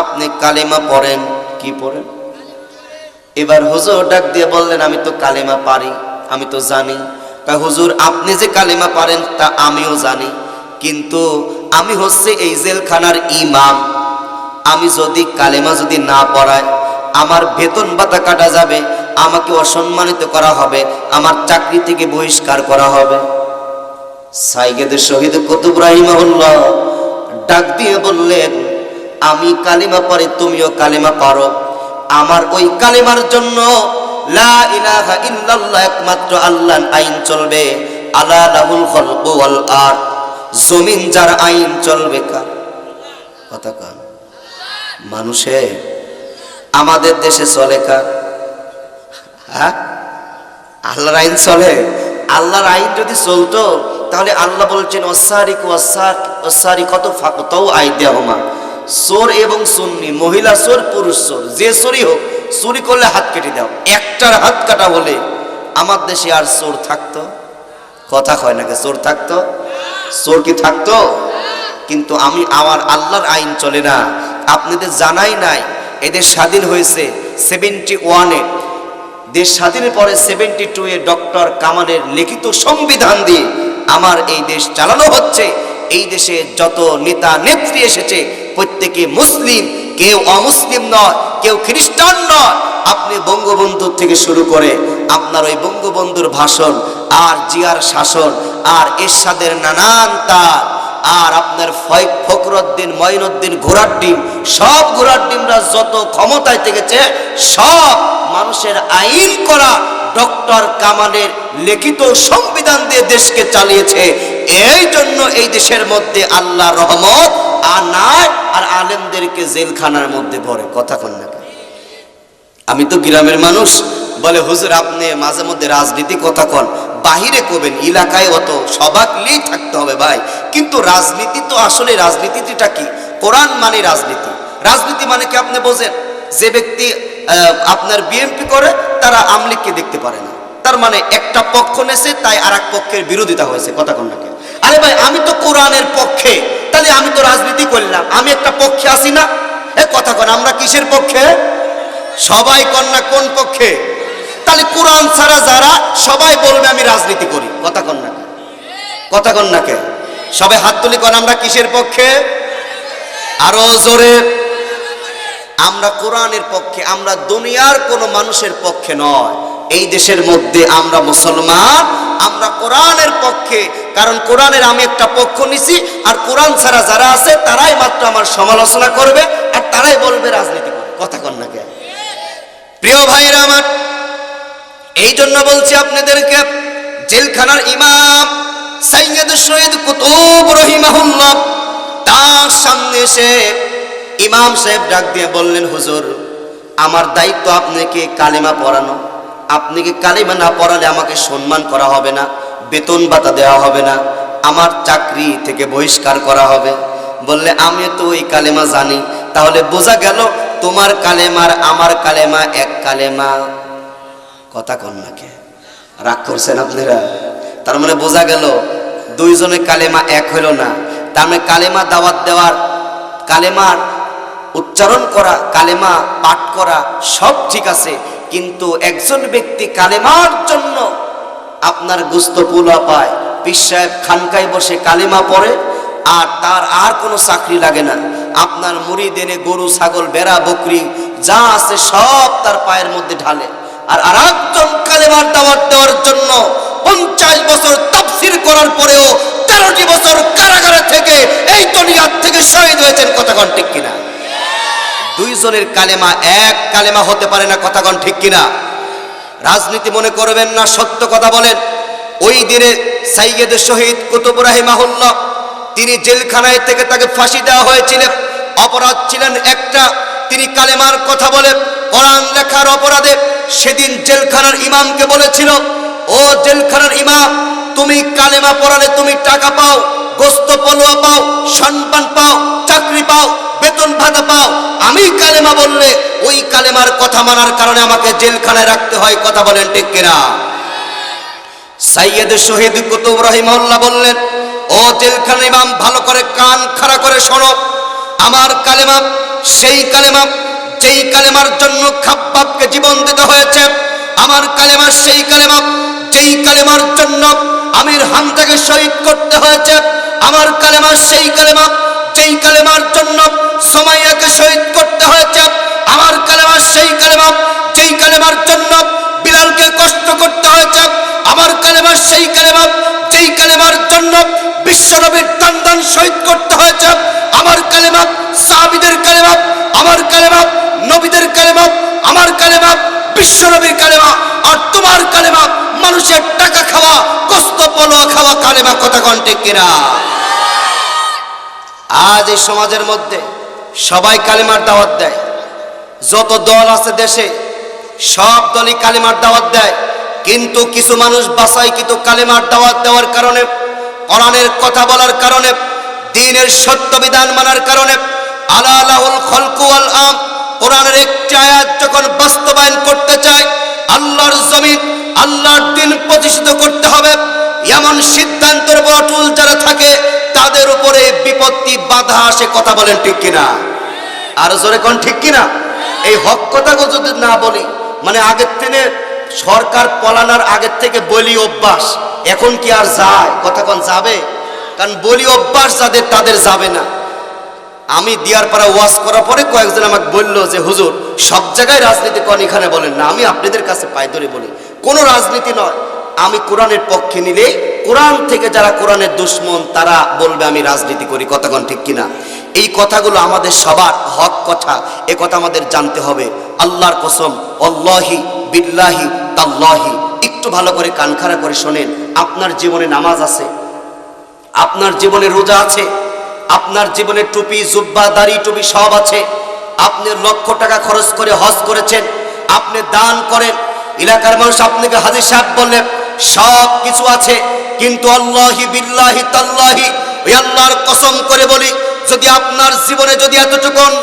আপনি কালেমা পড়েন। কি পড়েন? এবার হুজুর ডাক দিয়ে বললেন, আমি তো কালেমা পারি, আমি তো জানি। তা হুজুর, আপনি যে কালেমা পারেন তা আমিও জানি, কিন্তু আমি হচ্ছে এই জেলখানার ইমাম, আমি যদি কালেমা যদি না পড়াই, আমার বেতন ভাতা কাটা যাবে, আমাকে অসম্মানিত করা হবে, আমার চাকরি থেকে বহিষ্কার করা হবে। সাইয়্যিদ শহীদ কুতুব রাহিমাহুল্লাহ ডাক দিয়ে বললেন, আমি কালেমা পড়ি, তুমিও কালেমা পারো, আমার ওই কালেমার জন্য লা ইলাহা ইল্লাল্লাহ একমাত্র আল্লাহর আইন চলবে। আলা লাহুল খালকু ওয়াল আরদ, জমিন যার আইন চলবে কার? কথা কার? মানুষের। আমাদের দেশে চলে কার? হ্যাঁ, আল্লাহর আইন চলে। আল্লাহর আইন যদি চলতো তাহলে আল্লাহ বলছেন, ওয়াসারিকু ওয়াসারিকাতু ফাকতাউ আইদিয়াহুমা, চোর এবং সুন্নি, মহিলা চোর পুরুষ চোর, যে চোরই হোক, চুরি করলে হাত কেটে দাও। একটার হাত কাটা হলে আমার দেশে আর চোর থাকতো? কথা কয় নাকি? চোর থাকতো? চোর কি থাকতো? কিন্তু আমার আল্লাহর আইন চলে না। আপনাদের জানাই নাই, এদের স্বাধীন হয়েছে 71-এ। দেশ স্বাধীনের পরে 72-এ ডক্টর কামালের লিখিত সংবিধান দিয়ে আমার এই দেশ চালানো হচ্ছে। এই দেশে যত নেতা নেত্রী এসেছে প্রত্যেকে মুসলিম, কেউ অমুসলিম নয়, কেউ খ্রিস্টান নয়। আপনি বঙ্গবন্ধুর থেকে শুরু করে আপনার ওই বঙ্গবন্ধুর ভাষণ, আর জিয়ার শাসন, আর এরশাদের নানান তার, আর আপনার ফখরুদ্দিন, মঈনুদ্দিন, ঘোড়ার ডিম, সব ঘোড়ার ডিমরা যত ক্ষমতায় থেকেছে সব মানুষের আইন করা ডক্টর কামালের লিখিত সংবিধান দিয়ে দেশকে চালিয়েছে। এই জন্য এই দেশের মধ্যে আল্লাহর রহমত আর নাই, আর আলেমদেরকে জেলখানার মধ্যে ভরে। কথা কন না? আমি তো গ্রামের মানুষ, বলে হুজুর আপনি মাঝে মধ্যে রাজনীতি কথা কন, বাহিরে করবেন, এলাকায় অত সবাকলেই থাকতে হবে ভাই। কিন্তু রাজনীতি তো আসলে রাজনীতিটা কি? কোরআন মানে রাজনীতি। রাজনীতি মানে কি আপনি বোঝেন? যে ব্যক্তি আপনার বিএনপি করে তারা আওয়ামী লীগকে দেখতে পারে না, তার মানে একটা পক্ষ নেছে, তাই আর এক পক্ষের বিরোধিতা হয়েছে। কথা কন নাকি? আরে ভাই আমি তো কোরআনের পক্ষে, তাহলে আমি তো রাজনীতি করলাম, আমি একটা পক্ষে আছি না? কথা কন, আমরা কিসের পক্ষে? সবাই কন্যা কোন পক্ষে? তাহলে কোরআন ছাড়া যারা সবাই বলবে আমি রাজনীতি করি। কথা কন্যা, কথা কন্যাকে সবাই হাত তুলি কন, আমরা কিসের পক্ষে? আরো জোরে। আমরা কোরআনের পক্ষে, আমরা দুনিয়ার কোনো মানুষের পক্ষে নয়। এই দেশের মধ্যে আমরা মুসলমান, আমরা কোরআনের পক্ষে। কারণ কোরআনের আমি একটা পক্ষ নিছি, আর কোরআন ছাড়া যারা আছে তারাই মাত্র আমার সমালোচনা করবে, আর তারাই বলবে রাজনীতি করে। কথা কন্যাকে প্রিয় ভাইরা আমার, এই জন্য বলছি আপনাদেরকে, জেলখানার ইমাম সৈয়দ শহীদ কুতুব রহিমাহুল্লাহ তার সামনে এসে ইমাম সাহেব ডাক দিয়ে বললেন, হুজুর আমার দায়িত্ব আপনাকে কালেমা পড়ানো। আপনি কি কালেমা না পড়ালে আমাকে সম্মান করা হবে না, বেতন ভাতা দেওয়া হবে না, আমার চাকরি থেকে বহিষ্কার করা হবে। বললে আমি তো ওই কালেমা জানি। তাহলে বোঝা গেল তোমার কালেমার আমার কালেমা এক কালেমা। কথা কন নাকি? রাগ করছেন আপনারা? তার মানে বোঝা গেল দুইজনের কালেমা এক হইল না। তার মানে কালেমা দাওয়াত দেওয়ার, কালেমার উচ্চারণ করা, কালেমা পাঠ করা সব ঠিক আছে, কিন্তু একজন ব্যক্তি কালেমার জন্য আপনার গুস্ত পোলা পায়, পীর সাহেব খানকায় বসে কালেমা পড়ে, আর তার আর কোনো চাকরি লাগে না। আপনার মুরিদ এনে গরু, ছাগল, বেড়া, বকরি যা আছে সব তার পায়ের মধ্যে ঢালে। আর আরেকজন কালেমার দাওয়াত দেওয়ার জন্য 50 বছর তাফসীর করার পরেও 13টি বছর কারাগারে থেকে এই দুনিয়ার থেকে শহীদ হয়েছেন। কথা কন ঠিক কিনা? দুইজনের কালেমা এক কালেমা হতে পারে না। কথা কন ঠিক কিনা? রাজনীতি মনে করবেন না, সত্য কথা বলেন। ওই দিনে সৈয়দ শহীদ কুতুব রাহিমাহুল্লাহ তিনি জেলখানায় থেকে তাকে ফাঁসি দেওয়া হয়েছিল। অপরাধ ছিলেন একটা, তিনি কালেমার কথা বলে কোরআন লেখার অপরাধে সেদিন জেলখানার ইমামকে বলেছিল, ও জেলখানার ইমাম, তুমি কালেমা পড়ালে তুমি টাকা পাও, গোস্ত পলোয়া পাও, সম্মান পাও, চাকরি পাও, বেতন ভাতা পাও। আমি কালেমা বললে ওই কালেমার কথা মানার কারণে আমাকে জেলখানায় রাখতে হয়। কথা বলেন ঠিক কিনা? সৈয়দ শহীদ কুতুব রাহিমাহুল্লাহ বললেন, ও জেলখানার ইমাম, ভালো করে কান খাড়া করে শোনো। আমার কালেমা সেই কালেমা যেই কালেমার জন্য খাব্বাবকে জীবন দিতে হয়েছে। আমার কালেমা সেই কালেমা যেই কালেমার জন্য আমির হামজাকে শহীদ করতে হয়েছে। আমার কালেমা সেই কালেমা যেই কালেমার জন্য সুমাইয়াকে শহীদ করতে হয়েছে। আমার কালেমা সেই কালেমা যেই কালেমার জন্য বিলালকে কষ্ট করতে হয়েছে। আমার কালেমা সেই কালেমা যেই কালেমার জন্য বিশ্বনবীর দান শহীদ করতে হয়েছে। আমার কালেমা সাহাবীদের কালেমা, আমার কালেমা নবীদের কালেমা, আমার কালেমা বিশ্বনবীর কালেমা। আর তোমার কালেমা মানুষের টাকা খাওয়া, কষ্ট পলোয়া খাওয়া কালেমা। কথা কন ঠিক কিনা? আজ এই সমাজের মধ্যে সবাই কালেমার দাওয়াত দেয়। যত দল আছে দেশে সব দলই কালেমার দাওয়াত দেয়, কিন্তু কিছু মানুষ বাছাই কিন্তু কালেমার দাওয়াত দেওয়ার কারণে, কোরআনের কথা বলার কারণে, দ্বীনের সত্য বিধান মানার কারণে, আলা লাহুল খলকু ওয়াল আম কোরআনের একটি আয়াত যখন বাস্তবায়ন করতে চায়, আল্লাহর জমিন, আল্লাহর দ্বীন প্রতিষ্ঠিত করতে হবে, এমন সিদ্ধান্তের উপর অটল যারা থাকে তাদের উপরে বিপত্তি বাধা আসে। কথা বলেন ঠিক কিনা? আর জোরে কোন ঠিক কিনা? এই হক কথাগুলো যদি না বলি, মানে আগের থেকে সরকার পলানোর আগের থেকে বলি অভ্যাস, এখন কি আর যায়? কথা কোন যাবে? কারণ বলি অভ্যাস যাদের তাদের যাবে না। আমি দিয়ার পাড়া ওয়াজ করার পরে কয়েকজন আমাকে বললো যে হুজুর সব জায়গায় রাজনীতি করেন, এখানে বলেন না। আমি আপনাদের কাছে পায়ে ধরে বলি, কোনো রাজনীতি নয়। আমি কোরআনের পক্ষে নিলে কোরআন থেকে যারা কোরআনের দুশ্মন তারা বলবে আমি রাজনীতি করি। কতক্ষণ ঠিক কিনা? এই কথাগুলো আমাদের সবার হক কথা, এ কথা আমাদের জানতে হবে। আল্লাহর কসম, আল্লাহি বিল্লাহি তাল্লাহি, একটু ভালো করে কান খাড়া করে শোনেন। আপনার জীবনে নামাজ আছে, আপনার জীবনে রোজা আছে, আপনার জীবনে টুপি জুব্বা দাড়ি টুপি সব আছে। আপনি লক্ষ টাকা খরচ করে হজ করেছেন, আপনি দান করেন, এলাকার মানুষ আপনাকে হাজী সাহেব বললেন, সব কিছু আছে। কিন্তু আল্লাহি বিল্লাহি তাল্লাহি, ওই আল্লাহর কসম করে বলি, যদি আপনার জীবনে যদি এতটুকুন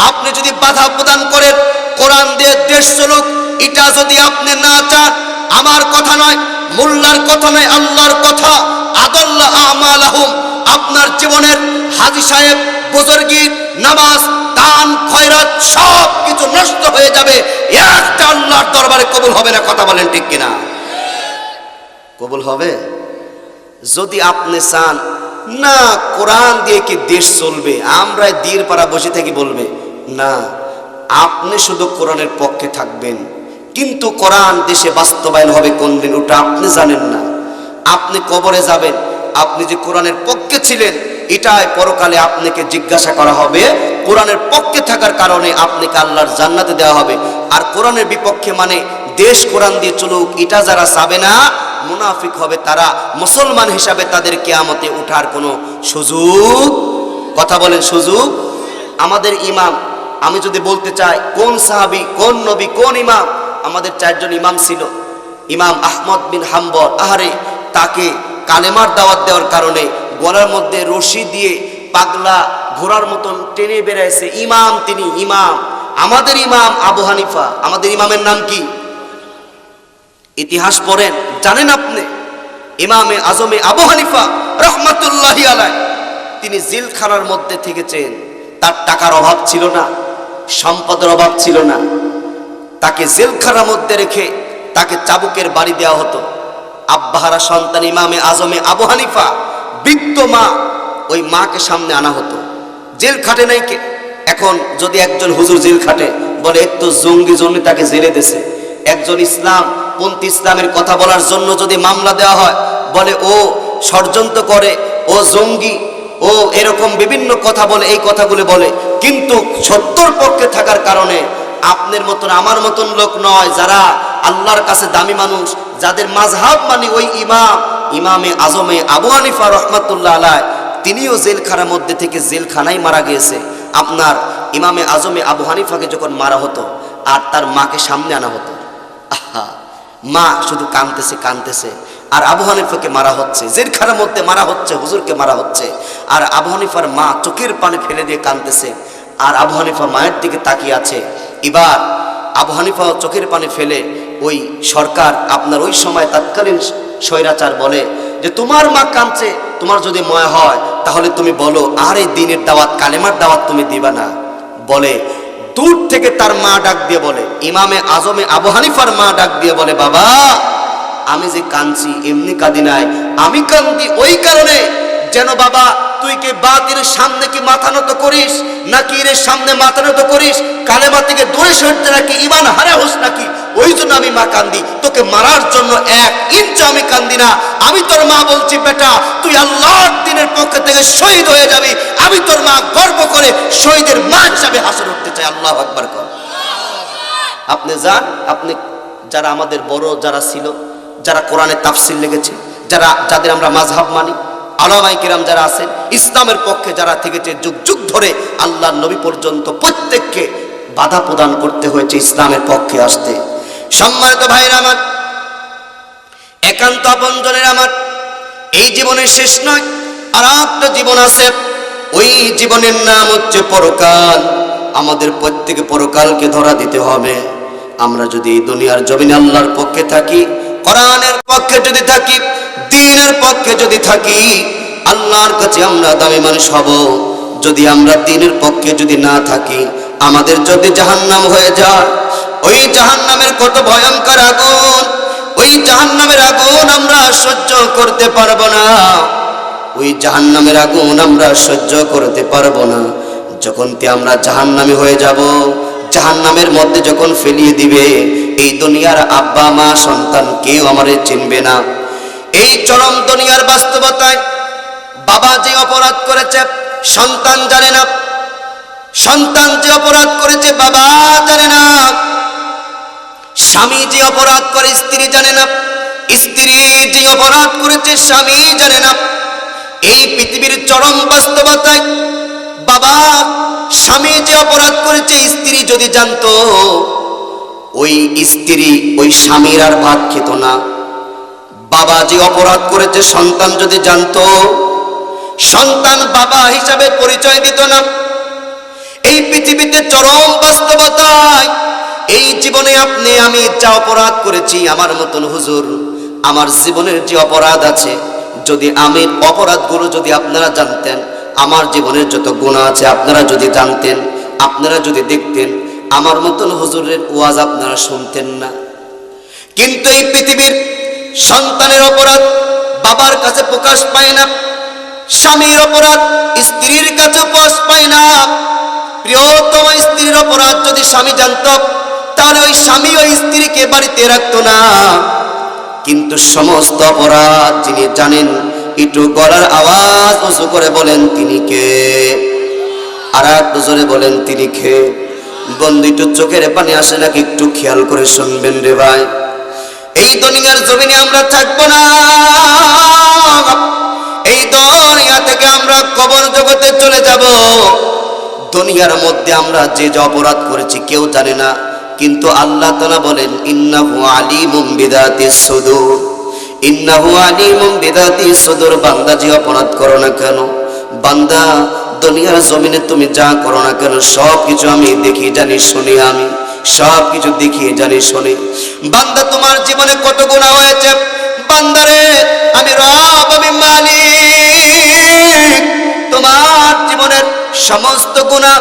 আপনি যদি বাধা প্রদান করেন কোরআন দিয়ে দেশ চলুক, এটা যদি আপনি না চান, আমার কথা নয়, মোল্লার কথা নয়, আল্লাহর কথা, আদাল্লাহ আমালাহুম, আপনার জীবনের হাজী সাহেব বুজুর্গির নামাজ দান খয়রাত সব কিছু নষ্ট হয়ে যাবে, একটা আল্লাহর দরবারে কবুল হবে না। কথা বলেন ঠিক কিনা? কবুল হবে? যদি আপনি চান না কোরআন দিয়ে কি দেশ চলবে, আমরা দির পাড়া বসে থেকে বলবে না, আপনি শুধু কোরআনের পক্ষে থাকবেন, কিন্তু কোরআন দেশে বাস্তবায়ন হবে কোন দিন ওটা আপনি জানেন না। আপনি কবরে যাবেন, আপনি যে কোরআনের পক্ষে ছিলেন এটাই পরকালে আপনাকে জিজ্ঞাসা করা হবে। কোরআনের পক্ষে থাকার কারণে আপনাকে আল্লাহর জান্নাতে দেওয়া হবে। আর কোরআনের বিপক্ষে মানে দেশ কোরআন দিয়ে চলুক এটা যারা চাবে না, মুনাফিক হবে তারা। মুসলমান হিসাবে তাদের কিয়ামতে ওঠার কোনো সুযোগ, কথা বলেন সুযোগ। আমাদের ইমাম, আমি যদি বলতে চাই কোন সাহাবী কোন নবী কোন ইমাম, আমাদের চারজন ইমাম ছিল। ইমাম আহমদ বিন হাম্বল, আহারে তাকে কালেমার দাওয়াত দেওয়ার কারণে গলার মধ্যে রশি দিয়ে পাগলা ঘোড়ার মতন টেনে বেড়াইছে ইমাম, তিনি ইমাম। আমাদের ইমাম আবু হানিফা, আমাদের ইমামের নাম কি? ইতিহাস পড়েন, জানেন আপনি? ইমামে আজমে আবু হানিফা রহমাতুল্লাহি আলাইহি, তিনি জেলখানার মধ্যে থেকেছেন। তার টাকার অভাব ছিল না, সম্পদের অভাব ছিল না। তাকে জেলখানার মধ্যে রেখে তাকে চাবুকের বাড়ি দেওয়া হতো। আব্বাহারা সন্তান ইমামে আজমে আবু হানিফা, বৃদ্ধ মা, ওই মাকে সামনে আনা হতো। জেল খাটে নাই কে? এখন যদি একজন হুজুর জেল খাটে, বলে একটু জঙ্গি জন্য তাকে জেলে দিয়েছে। একজন ইসলাম পন্থী ইসলামের কথা বলার জন্য যদি মামলা দেওয়া হয়, বলে ও ষড়যন্ত্র করে, ও জঙ্গি, ও এরকম বিভিন্ন কথা বলে, এই কথাগুলো বলে। কিন্তু সত্যর পক্ষে থাকার কারণে আপনার মতন আমার মতন লোক নয়, যারা আল্লাহর কাছে দামি মানুষ, যাদের মাযহাব মানে ওই ইমাম, ইমামে আজমে আবু হানিফা রহমাতুল্লাহ আলাইহি, তিনিও জেলখানার মধ্যে থেকে জেলখানায় মারা গিয়েছে। আপনার ইমামে আজমে আবু হানিফাকে যখন মারা হতো আর তার মাকে সামনে আনা হতো, আহা, মা শুধু কাঁদতেছে কাঁদতেছে, আর আবু হানিফাকে মারা হচ্ছে, জেলখানার মধ্যে মারা হচ্ছে, হুজুরকে মারা হচ্ছে, আর আবু হানিফার মা চোখের পানি ফেলে দিয়ে কাঁদতেছে, আর আবু হানিফা মায়ের দিকে তাকিয়ে আছে। এবার আবু হানিফা চোখের পানি ফেলে, ওই সরকার আপনার ওই সময় তৎকালীন স্বৈরাচার বলে যে তোমার মা কাঁদছে, তোমার যদি ময় হয় তাহলে তুমি বলো, আর এই দিনের দাওয়াত কালেমার দাওয়াত তুমি দিবা না। বলে দূর থেকে তার মা ডাক দিয়ে বলে, ইমামে আজমে আবু হানিফার মা ডাক দিয়ে বলে, বাবা আমি যে কাঁদছি এমনি কাঁদি নাই, আমি কাঁদি ওই কারণে যেন বাবা তুই কি বাতিলের সামনে কি মাথা নত করিস নাকি এর সামনে মাথা নত করিস, কালেমা থেকে দূরে সরতে নাকি ঈমান হারা হোস নাকি, ওই জন্য আমি মা কান্দি। তোকে মারার জন্য 1 ইঞ্চ আমি কান্দি না। আমি তোর মা বলছি, বেটা তুই আল্লাহর দ্বীনের পক্ষ থেকে শহীদ হয়ে যাবি, আমি তোর মা গর্ব করে শহীদের মা হিসাবে হাসর উঠতে চাই। আল্লাহু আকবার কর। আপনি যান, আপনি যারা আমাদের বড় যারা ছিল, যারা কোরআনের তাফসীর লিখেছে, যাদের আমরা মাযহাব মানি, আলামায়ে কিরাম যারা আছেন, ইসলামের পক্ষে যারা থেকেছে যুগ যুগ ধরে, আল্লাহর নবী পর্যন্ত প্রত্যেককে বাধা প্রদান করতে হয়েছে ইসলামের পক্ষে আসতে। সম্মানিত ভাইরা আমার, একান্ত আপনজনের আমার, এই জীবনের শেষ নয়, আর একটা জীবন আছে। ওই জীবনের নাম হচ্ছে পরকাল। আমাদের প্রত্যেকে পরকালকে ধরা দিতে হবে। আমরা যদি এই দুনিয়ার জমিনে আল্লাহর পক্ষে থাকি, কোরআনের পক্ষে যদি থাকি, দ্বীনের পক্ষে যদি থাকি আল্লাহর কাছে আমরা দামি মানুষ হব। যদি আমরা দ্বীনের পক্ষে যদি না থাকি, আমাদের যদি জাহান্নাম হয়ে যায়, ওই জাহান্নামের কত ভয়ঙ্কর আগুন, ওই জাহান্নামের আগুন আমরা সহ্য করতে পারবো না। ওই জাহান্নামের আগুন আমরা সহ্য করতে পারবো না। যখন আমরা জাহান্নামী হয়ে যাব, জাহান্নামের মধ্যে যখন ফেলিয়ে দিবে, এই দুনিয়ার আব্বা মা সন্তান কেউ আমাদের চিনবে না। এই চরম দুনিয়ার বাস্তবতায় বাবা যে অপরাধ করেছে সন্তান জানে না, সন্তান যে অপরাধ করেছে বাবা জানে না, স্বামী যে অপরাধ করে স্ত্রী জানে না, স্ত্রী যে অপরাধ করেছে স্বামী জানে না। এই পৃথিবীর চরম বাস্তবতায় বাবা স্বামী যে অপরাধ করেছে স্ত্রী যদি জানতো, ওই স্ত্রী ওই স্বামীর আর ভাত খেত না। বাবা যে অপরাধ করেছে সন্তান যদি জানতো, সন্তান বাবা হিসাবে পরিচয় দিত না। এই পৃথিবীতে চরম বাস্তবতায় এই জীবনে আপনি আমি যা অপরাধ করেছি, আমার মতন হুজুর আমার জীবনের যে অপরাধ আছে, যদি আমি অপরাধগুলো যদি আপনারা জানতেন, আমার জীবনের যত গুনাহ আছে আপনারা যদি জানতেন, আপনারা যদি দেখতেন, আমার মতন হুজুরের ওয়াজ আপনারা শুনতেন না। কিন্তু এই পৃথিবীর সন্তানের অপরাধ বাবার কাছে প্রকাশ পায় না, স্বামীর অপরাধ স্ত্রীর কাছে প্রকাশ পায় না। প্রিয়তম স্ত্রীর অপরাধ যদি স্বামী জানত, তাহলে ওই স্বামী ওই স্ত্রীকে বাড়িতে রাখতো না। কিন্তু সমস্ত অপরাধ যিনি জানেন, একটু গলার আওয়াজ উঁচু করে বলেন তিনি কে? আর একটু জোরে বলেন তিনি কে? বন্ধু একটু চোখের পানি আসে নাকি, একটু খেয়াল করে শুনবেন রে ভাই। এই দুনিয়ার জমিনে আমরা থাকবো না, এই দুনিয়া থেকে আমরা কবর জগতে চলে যাব। দুনিয়ার মধ্যে আমরা যে যে অপরাধ করেছি কেউ জানে না, কিন্তু আল্লাহ তাআলা বলেন ইন্নাহু আলিমুম বিযাতিস সুদূর, ইন্নাহু আলিমুম বিযাতিস সুদূর। বান্দা যে অপরাধ করো না কেন, বান্দা দুনিয়ার জমিনে তুমি যা করো না কেন, সব কিছু আমি দেখি জানি শুনি, আমি সব কিছু দেখি জানি শুনি। বান্দা তোমার জীবনে কত গুনাহ হয়েছে, বান্দারে আমি রব, আমি মালিক। তোমার জীবনের সমস্ত গুনাহ,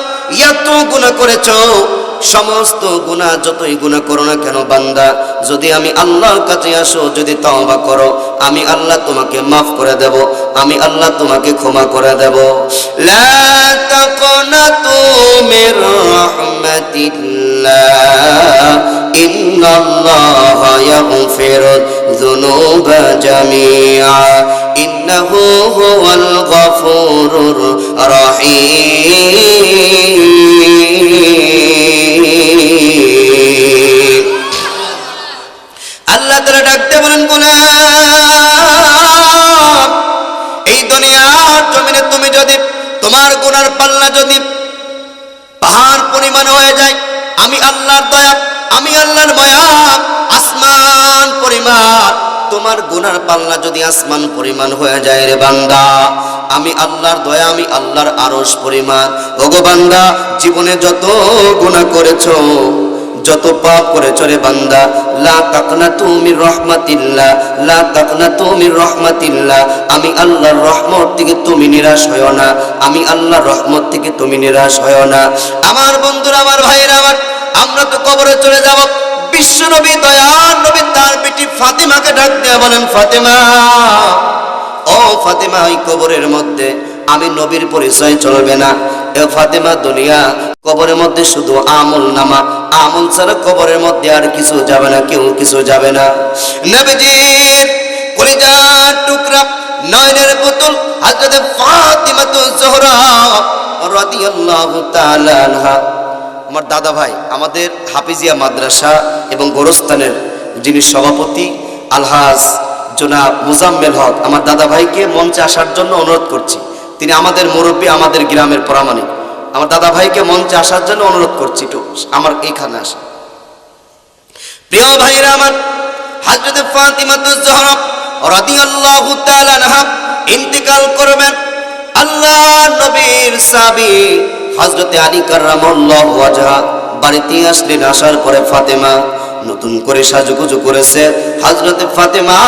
এত গুনাহ করেছো, সমস্ত গুনাহ যতই গুনাহ করো না কেন বান্দা, যদি আমি আল্লাহর কাছে আসো, যদি তওবা করো, আমি আল্লাহ তোমাকে মাফ করে দেব, আমি আল্লাহ তোমাকে ক্ষমা করে দেব। লা তাকনাতু মির রাহমাতিল্লাহ, ইন্নাল্লাহা ইয়াগফিরুয যুনুবা জামিআ, ইন্নাহু হুয়াল গফুরুর রহিম। আল্লাহ তাআলা ডাকতে বলেন, গোলাম এই দুনিয়ার জমিনে তুমি যদি তোমার গুনার পাল্লা যদি পাহাড় পরিমাণ হয়ে যায়, আমি আল্লাহর দয়া, আমি আল্লাহর মায়া আসমান পরিমাণ, তোমার গুনার পাল্লা যদি আসমান পরিমাণ হয়ে যায় রে বান্দা, আমি আল্লাহর দয়া, আমি আল্লাহর আরশ পরিমাণ। ওগো বান্দা, জীবনে যত গুনাহ করেছো, যত পাপ করেছো রে বান্দা, লা তাকনাতু মির রাহমাতিল্লাহ, লা তাকনাতু মির রাহমাতিল্লাহ, আমি আল্লাহর রহমত থেকে তুমি নিরাশ হয়ো না, আমি আল্লাহর রহমত থেকে তুমি নিরাশ হয়ো না। আমার বন্ধুরা, আমার ভাইরা, আমার আমরা তো কবরে চলে যাব। বিশ্ব নবী, দয়ার নবী তার বেটি ফাতেমাকে ডাক দিয়ে বলেন, ফাতেমা, ও ফাতেমা, ওই কবরের মধ্যে আমি নবীর পরিচয় চলবে না। এ ফাতেমা, দুনিয়া কবরের মধ্যে শুধু আমল নামা, আমল ছাড়া কবরের মধ্যে আর কিছু যাবে না, কেউ কিছু যাবে না। নবীজির কলিজার টুকরা, নয়নের পুতুল হযরত ফাতিমাতুজ জোহরা রাদিয়াল্লাহু তাআলা আনহা, আমার দাদা ভাই, আমাদের হাফিজিয়া মাদ্রাসা এবং গোরস্থানের যিনি সভাপতি আলহাজ জনাব মুজাম্মেল হক, আমার দাদা ভাইকে মঞ্চে আসার জন্য অনুরোধ করছি। তিনি আমাদের মুরব্বী, আমাদের গ্রামের প্রামাণিক। আমার দাদা ভাইকে মঞ্চে আসার জন্য অনুরোধ করছি, একটু আমার এইখানে আসা। প্রিয় ভাইরা আমার, হযরত ফাতিমাতুজ জোহরা রাদিয়াল্লাহু তাআলা আনহা ইন্তেকাল করবেন। আল্লাহর নবীর সাহাবী হযরত আলী কাররামাল্লাহু ওয়াজহা বাড়িতে আসলেন। আসার পরে ফাতেমা নতুন করে সাজুগুজু করেছে। হযরত ফাতেমা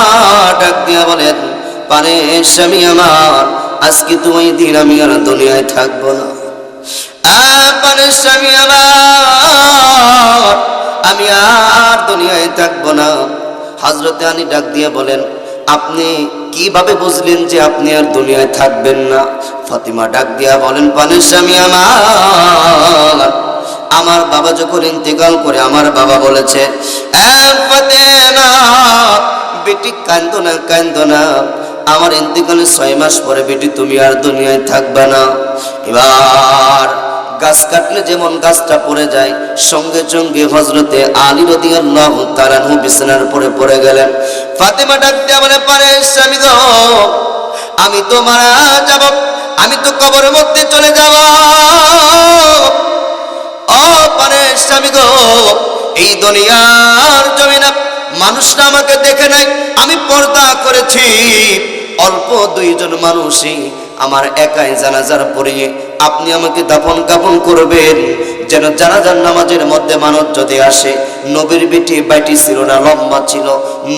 ডাক দিয়া বলেন, পারে স্বামী আমার, আজকে তো ওই দিন আমি আর দুনিয়ায় থাকবো না। পারে স্বামী আমার, আমি আর দুনিয়ায় থাকবো না। হযরতে আলী ডাক দিয়ে বলেন, আপনি কিভাবে বুঝলেন যে আপনি আর দুনিয়ায় থাকবেন না? ফাতিমা ডাক দিয়া বলেন, পানে স্বামী আমার বাবা যখন ইন্তেকাল করে আমার বাবা বলেছে, ফাতেমা বেটি কান্দো না, কান্দো না, আমার ইন্তেকালের 6 মাস পরে বেটি তুমি আর দুনিয়ায় থাকবে না। এবার গাছ কাটলে যেমন গাছটা পড়ে যায়, সঙ্গে সঙ্গে হযরতে আলী রাদিয়াল্লাহু তাআলা আনহু বিছানার উপরে পড়ে গেলেন। ফাতেমা ডাক দিয়ে বলে, পারে স্বামী গো, আমি তো মারা যাব, আমি তো কবরের মধ্যে চলে যাব। ও পারে স্বামী গো, এই দুনিয়ার জমিনে মানুষরা আমাকে দেখে নাই, আমি পর্দা করেছি। অল্প 2 জন মানুষই আমার একাই জানাজার পড়িয়ে আপনি আমাকে দাফন কাফন করবেন, যেন জানাজার নামাজের মধ্যে মানুষ যদি আসে, নবীর বেটি বাইটি ছিল না, লম্বা ছিল,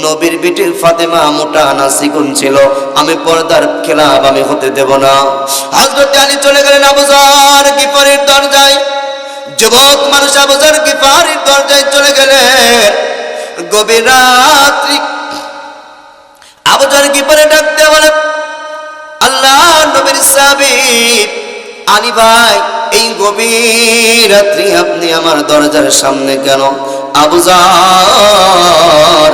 নবীর বেটি ফাতেমা মোটা না চিকন ছিল, আমি পর্দার খেলাফ আমি হতে দেব না। হযরত আলী চলে গেলেন আবু যর গিফারির দরজায়। যুবক মানুষ আবু যর গিফারির দরজায় চলে গেলেন। গভীর রাত্রি আবু যর গিফারি ডাকতে বলে, আল্লাহ নবীর সাহাবী আলী ভাই, এই গভীর রাত্রি আপনি আমার দরজার সামনে কেন? আবু যর,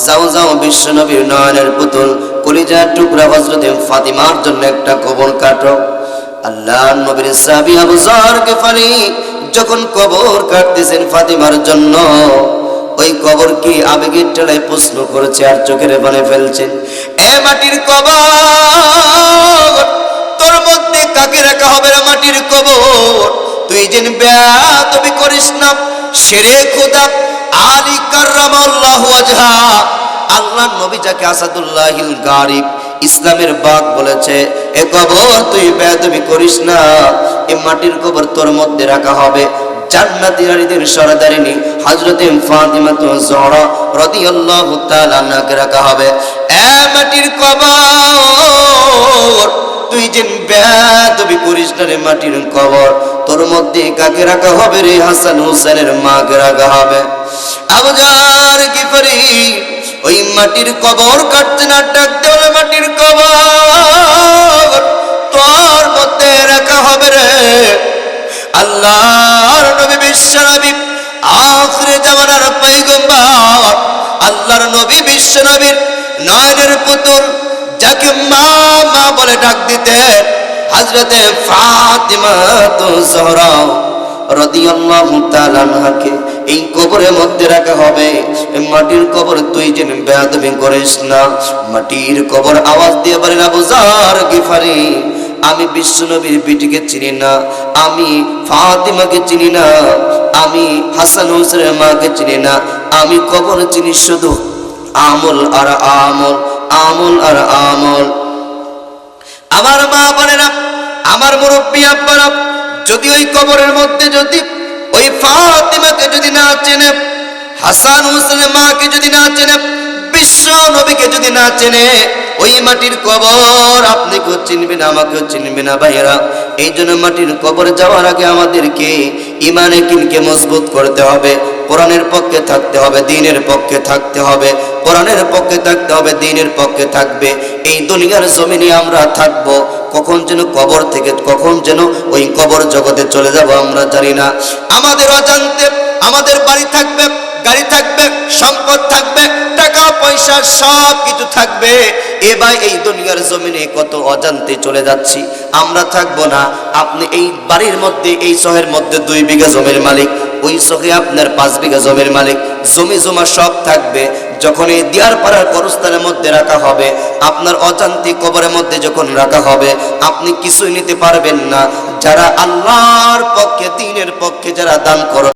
যাও যাও বিশ্ব নবীর নয়নের পুতুল কলিজার টুকরা হযরতে ফাতিমার জন্য একটা কবর কাটো। আল্লাহ নবীর সাহাবী আবু যর গিফারি যখন কবর কাটতেছেন ফাতিমার জন্য, ওই কবর কি আবেগের ঠেলায় প্রশ্ন করেছে আর চোখের পানি ফেলছেন, এ মাটির কবর, তোর মধ্যে কাকে রাখা হবে রে মাটির কবর? তুই যেন বেয়াদবি করিস না। শেরে খোদা আলী কাররামাল্লাহু ওয়াজহা, আল্লাহ নবী যাকে আসাদুল্লাহিল গারিব, ইসলামের বাগ বলেছে, এ কবর তুই বেয়াদবি করিস না, এই মাটির কবর তোর মধ্যে রাখা হবে জান্নাতি নারীদের সরদারিনী হযরতে ফাতিমা জোহরা রাদিয়াল্লাহু তাআলা আনহাকে রাখা হবে। এ মাটির কবর, তুই যেন বেয়াদবি করিস না রে মাটির কবর, তোর মধ্যে কাকে রাখা হবে রে? হাসান হুসেনের মাকে রাখা হবে। আবু যর গিফারি ওই মাটির কবর কাটতে না ডাক দেওয়া, মাটির কবর তোর মধ্যে রাখা হবে রে। আল্লাহর নবী বিশ্ব নবী আখিরে জামানার পয়গম্বর, আল্লাহর নবী বিশ্ব নবীর নয়নের পুতুল, যাকে মা মা বলে ডাক দিতেন, হযরতে ফাতিমা জোহরা রাদিয়াল্লাহু তাআলা আনহাকে এই কবরের মধ্যে রাখা হবে। এই মাটির কবর তুই যেন বেয়াদবি করিস না। মাটির কবর আওয়াজ দিয়ে বলেন, আবু যর গিফারি, আমি বিশ্ব নবীর বিটিকে চিনি না, আমি ফাতিমাকে চিনি না, আমি হাসান হুসেনের মাকে চিনি না, আমি কবর চিনি শুধু আমল আর আমল, আমল আর আমল। আমার মা বোনেরা, আমার মুরব্বী আব্বারা, যদি ওই কবরের মধ্যে যদি ওই ফাতিমাকে যদি না চেনে, হাসান হুসেনের মাকে যদি না চেনে, বিশ্ব নবীকে যদি না চেনে, ওই মাটির কবর আপনিকেও চিনবে না, আমাকেও চিনবে না। ভাইয়েরা, এই জন্য মাটির কবর যাওয়ার আগে আমাদেরকে ইমানে কিনকে মজবুত করতে হবে, কোরআনের পক্ষে থাকতে হবে, দ্বীনের পক্ষে থাকতে হবে, কোরআনের পক্ষে থাকতে হবে, দ্বীনের পক্ষে থাকবে। এই দুনিয়ার জমিনে আমরা থাকব, কখন যেন কবর থেকে কখন যেন ওই কবর জগতে চলে যাব আমরা জানি না। আমাদের অজান্তে আমাদের বাড়ি থাকবে, গাড়ি থাকবে, সম্পদ থাকবে, টাকা পয়সা সব কিছু থাকবে। এবার এই দুনিয়ার জমিনে কত অজান্তে চলে যাচ্ছি, আমরা থাকবো না। আপনি এই বাড়ির মধ্যে, এই শহরের মধ্যে 2 বিঘা জমির মালিক, ওই শহরে আপনার 5 বিঘা জমির মালিক, জমি জমা সব থাকবে। যখন এই দিয়ার পাড়ার কবরস্থানের মধ্যে রাখা হবে, আপনার অজান্তে কবরের মধ্যে যখন রাখা হবে, আপনি কিছুই নিতে পারবেন না। যারা আল্লাহর পক্ষে, দ্বীনের পক্ষে যারা দান করো